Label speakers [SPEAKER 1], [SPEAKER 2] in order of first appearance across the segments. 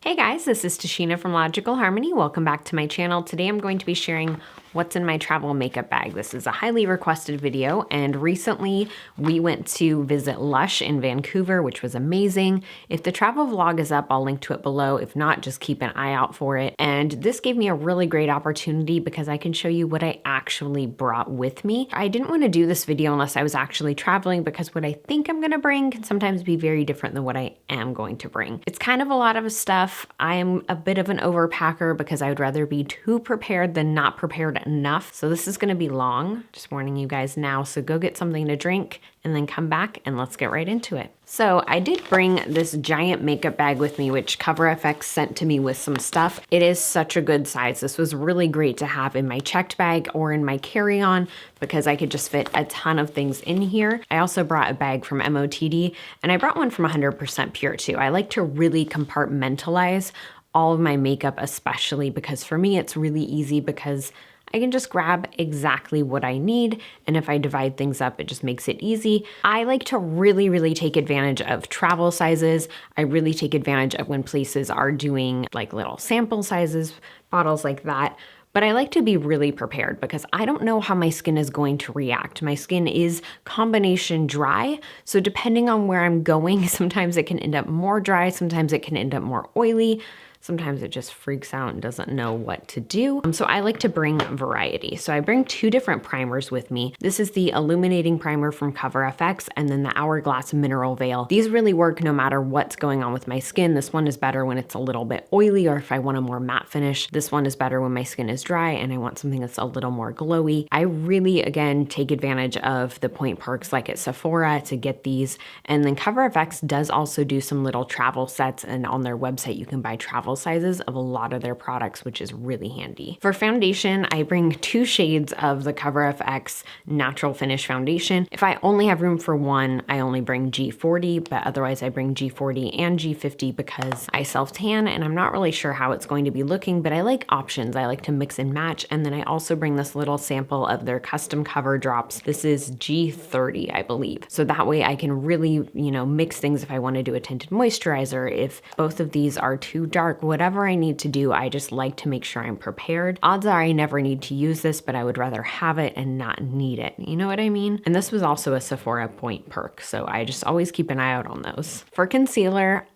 [SPEAKER 1] Hey guys, this is Tashina from Logical Harmony. Welcome back to my channel. Today I'm going to be sharing what's in my travel makeup bag. This is a highly requested video, and recently we went to visit Lush in Vancouver, which was amazing. If the travel vlog is up, I'll link to it below. If not, just keep an eye out for it. And this gave me a really great opportunity because I can show you what I actually brought with me. I didn't want to do this video unless I was actually traveling because what I think I'm gonna bring can sometimes be very different than what I am going to bring. It's kind of a lot of stuff. I am a bit of an overpacker because I would rather be too prepared than not prepared enough. So this is gonna be long, just warning you guys now. So go get something to drink and then come back and let's get right into it. So I did bring this giant makeup bag with me, which CoverFX sent to me with some stuff. It is such a good size. This was really great to have in my checked bag or in my carry-on because I could just fit a ton of things in here. I also brought a bag from MOTD and I brought one from 100% Pure too. I like to really compartmentalize all of my makeup, especially because for me it's really easy because I can just grab exactly what I need, and if I divide things up, it just makes it easy. I like to really take advantage of travel sizes. I really take advantage of when places are doing like little sample sizes, bottles like that. But I like to be really prepared because I don't know how my skin is going to react. My skin is combination dry, so depending on where I'm going, sometimes it can end up more dry, sometimes it can end up more oily. Sometimes it just freaks out and doesn't know what to do. So I like to bring variety. So I bring two different primers with me. This is the Illuminating Primer from CoverFX and then the Hourglass Mineral Veil. These really work no matter what's going on with my skin. This one is better when it's a little bit oily or if I want a more matte finish. This one is better when my skin is dry and I want something that's a little more glowy. I really, again, take advantage of the point perks like at Sephora to get these. And then CoverFX does also do some little travel sets, and on their website you can buy travel sizes of a lot of their products, which is really handy. For foundation, I bring two shades of the CoverFX Natural Finish Foundation. If I only have room for one, I only bring G40, but otherwise I bring G40 and G50 because I self-tan and I'm not really sure how it's going to be looking, but I like options. I like to mix and match. And then I also bring this little sample of their custom cover drops. This is G30, I believe. So that way I can really, mix things if I want to do a tinted moisturizer. If both of these are too dark, whatever I need to do, I just like to make sure I'm prepared. Odds are I never need to use this, but I would rather have it and not need it. You know what I mean? And this was also a Sephora point perk, so I just always keep an eye out on those. For concealer,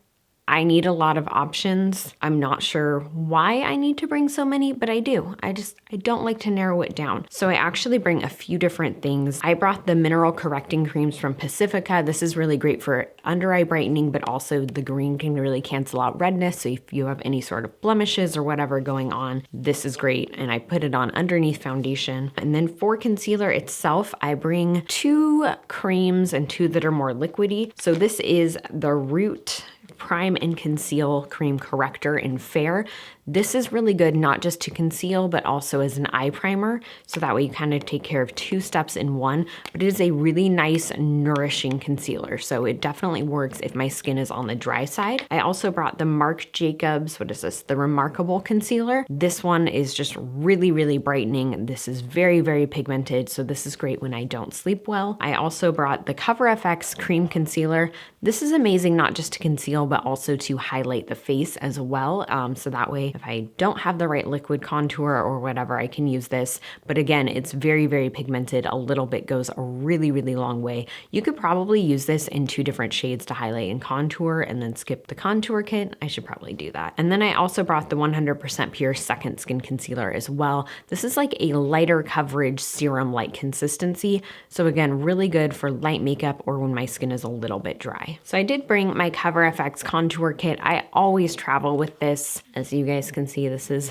[SPEAKER 1] I need a lot of options. I'm not sure why I need to bring so many, but I do. I don't like to narrow it down. So I actually bring a few different things. I brought the mineral correcting creams from Pacifica. This is really great for under eye brightening, but also the green can really cancel out redness. So if you have any sort of blemishes or whatever going on, this is great. And I put it on underneath foundation. And then for concealer itself, I bring two creams and two that are more liquidy. So this is the Root Prime and Conceal Cream Corrector in Fair. This is really good not just to conceal, but also as an eye primer. So that way you kind of take care of two steps in one, but it is a really nice, nourishing concealer. So it definitely works if my skin is on the dry side. I also brought the Marc Jacobs, what is this? The Remarkable Concealer. This one is just really brightening. This is very pigmented. So this is great when I don't sleep well. I also brought the CoverFX Cream Concealer. This is amazing not just to conceal, but also to highlight the face as well. So that way, if I don't have the right liquid contour or whatever, I can use this. But again, it's very pigmented. A little bit goes a really long way. You could probably use this in two different shades to highlight and contour and then skip the contour kit. I should probably do that. And then I also brought the 100% Pure Second Skin Concealer as well. This is like a lighter coverage serum-like consistency. So again, really good for light makeup or when my skin is a little bit dry. So I did bring my CoverFX contour kit. I always travel with this. As you guys can see, this is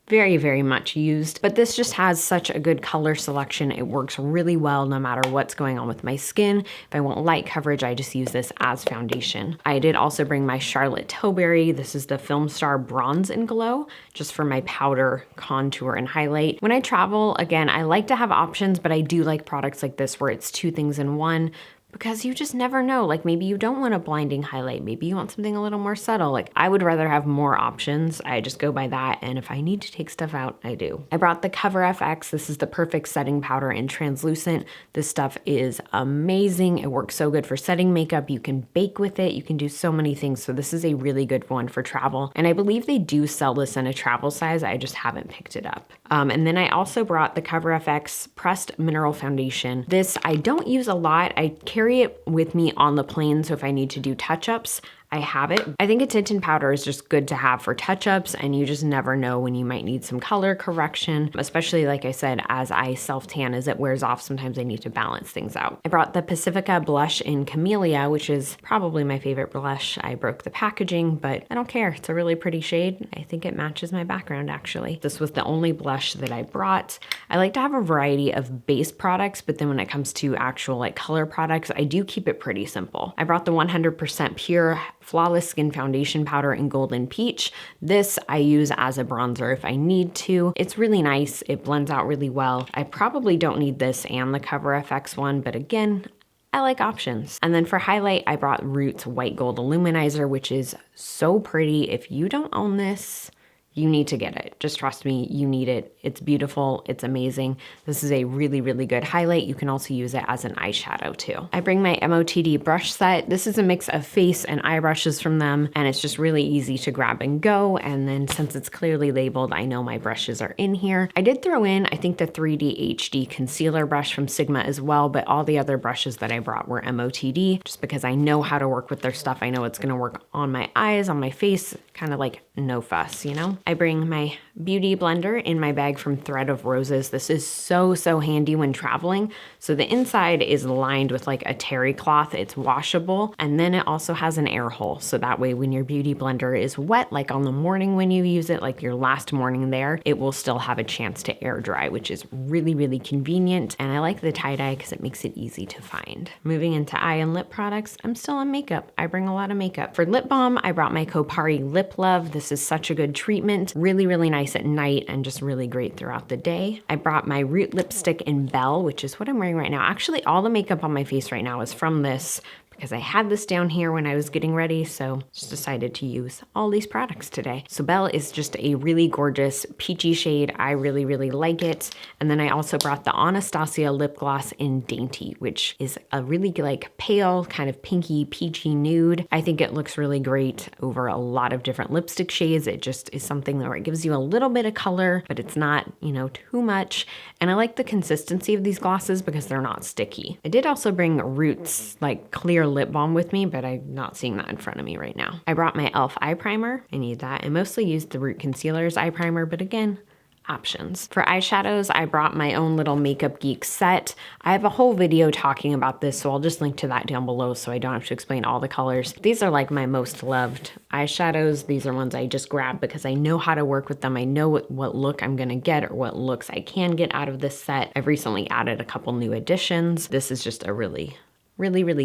[SPEAKER 1] very much used, but this just has such a good color selection. It works really well no matter what's going on with my skin. If I want light coverage, I just use this as foundation. I did also bring my Charlotte Tilbury. This is the Film Star Bronze and Glow, just for my powder, contour, and highlight. When I travel, again, I like to have options, but I do like products like this where it's two things in one. because you just never know. Like maybe you don't want a blinding highlight. Maybe you want something a little more subtle. Like I would rather have more options. I just go by that. And if I need to take stuff out, I do. I brought the Cover FX. This is the perfect setting powder in translucent. This stuff is amazing. It works so good for setting makeup. You can bake with it. You can do so many things. So this is a really good one for travel. And I believe they do sell this in a travel size. I just haven't picked it up. And then I also brought the Cover FX Pressed Mineral Foundation. This I don't use a lot. I carry it with me on the plane, so if I need to do touch-ups, I have it. I think a tinted powder is just good to have for touch-ups, and you just never know when you might need some color correction, especially like I said, as I self-tan, as it wears off, sometimes I need to balance things out. I brought the Pacifica blush in Camellia, which is probably my favorite blush. I broke the packaging, but I don't care. It's a really pretty shade. I think it matches my background actually. This was the only blush that I brought. I like to have a variety of base products, but then when it comes to actual like color products, I do keep it pretty simple. I brought the 100% pure Flawless Skin Foundation Powder in Golden Peach. This I use as a bronzer if I need to. It's really nice. It blends out really well. I probably don't need this and the Cover FX one, but again, I like options. And then for highlight, I brought Roots White Gold Illuminizer, which is so pretty. If you don't own this, you need to get it. Just trust me, you need it. It's beautiful, it's amazing. This is a really, really good highlight. You can also use it as an eyeshadow too. I bring my MOTD brush set. This is a mix of face and eye brushes from them, and it's just really easy to grab and go. And then since it's clearly labeled, I know my brushes are in here. I did throw in, I think the 3D HD concealer brush from Sigma as well, but all the other brushes that I brought were MOTD, just because I know how to work with their stuff. I know it's gonna work on my eyes, on my face, kind of like no fuss, you know? I bring my beauty blender in my bag from Thread of Roses. This is so handy when traveling. So the inside is lined with like a terry cloth. It's washable. And then it also has an air hole. So that way when your beauty blender is wet, like on the morning when you use it, like your last morning there, it will still have a chance to air dry, which is really, really convenient. And I like the tie-dye because it makes it easy to find. Moving into eye and lip products, I'm still on makeup. I bring a lot of makeup. For lip balm, I brought my Kopari Lip Love. This is such a good treatment. Really, really nice at night and just really great throughout the day. I brought my Root lipstick in Belle, which is what I'm wearing right now. Actually, all the makeup on my face right now is from this, because I had this down here when I was getting ready, so just decided to use all these products today. So Belle is just a really gorgeous peachy shade. I really, really like it. And then I also brought the Anastasia lip gloss in Dainty, which is a really like pale, kind of pinky, peachy nude. I think it looks really great over a lot of different lipstick shades. It just is something where it gives you a little bit of color, but it's not, you know, too much. And I like the consistency of these glosses because they're not sticky. I did also bring Roots like clear lip balm with me, but I'm not seeing that in front of me right now. I brought my e.l.f. eye primer. I need that. I mostly used the Root Concealer's eye primer, but again, options. For eyeshadows, I brought my own little Makeup Geek set. I have a whole video talking about this, so I'll just link to that down below so I don't have to explain all the colors. These are like my most loved eyeshadows. These are ones I just grabbed because I know how to work with them. I know what look I'm gonna get or what looks I can get out of this set. I've recently added a couple new additions. This is just a really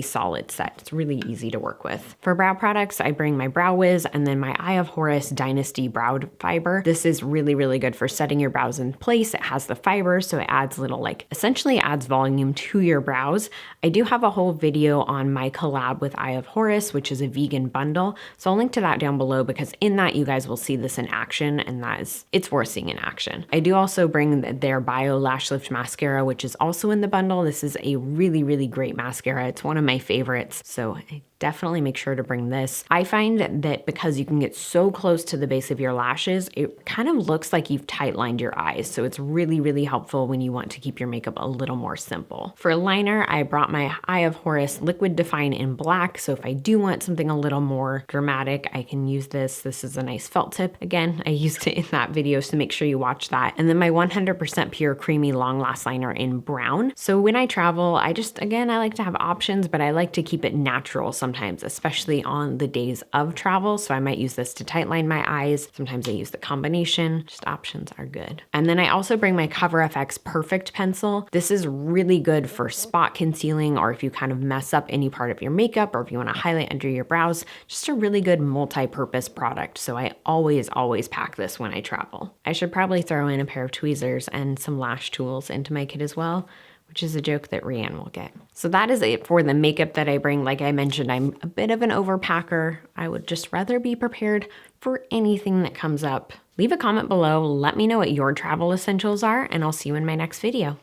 [SPEAKER 1] solid set. It's really easy to work with. For brow products, I bring my Brow Wiz and then my Eye of Horus Dynasty Brow Fiber. This is really, really good for setting your brows in place. It has the fiber, so it adds little, like, essentially adds volume to your brows. I do have a whole video on my collab with Eye of Horus, which is a vegan bundle. So I'll link to that down below because in that you guys will see this in action, and it's worth seeing in action. I do also bring their Bio Lash Lift Mascara, which is also in the bundle. This is a really, really great mascara. It's one of my favorites, so I definitely make sure to bring this. I find that because you can get so close to the base of your lashes, it kind of looks like you've tight lined your eyes. So it's really, really helpful when you want to keep your makeup a little more simple. For liner, I brought my Eye of Horus Liquid Define in black. So if I do want something a little more dramatic, I can use this. This is a nice felt tip. Again, I used it in that video, so make sure you watch that. And then my 100% Pure Creamy Long Last Liner in brown. So when I travel, I like to have options, but I like to keep it natural sometimes, especially on the days of travel. So I might use this to tightline my eyes. Sometimes I use the combination. Just options are good. And then I also bring my Cover FX Perfect Pencil. This is really good for spot concealing, or if you kind of mess up any part of your makeup, or if you want to highlight under your brows. Just a really good multi-purpose product. So I always pack this when I travel. I should probably throw in a pair of tweezers and some lash tools into my kit as well, which is a joke that Rianne will get. So that is it for the makeup that I bring. Like I mentioned, I'm a bit of an overpacker. I would just rather be prepared for anything that comes up. Leave a comment below. Let me know what your travel essentials are, and I'll see you in my next video.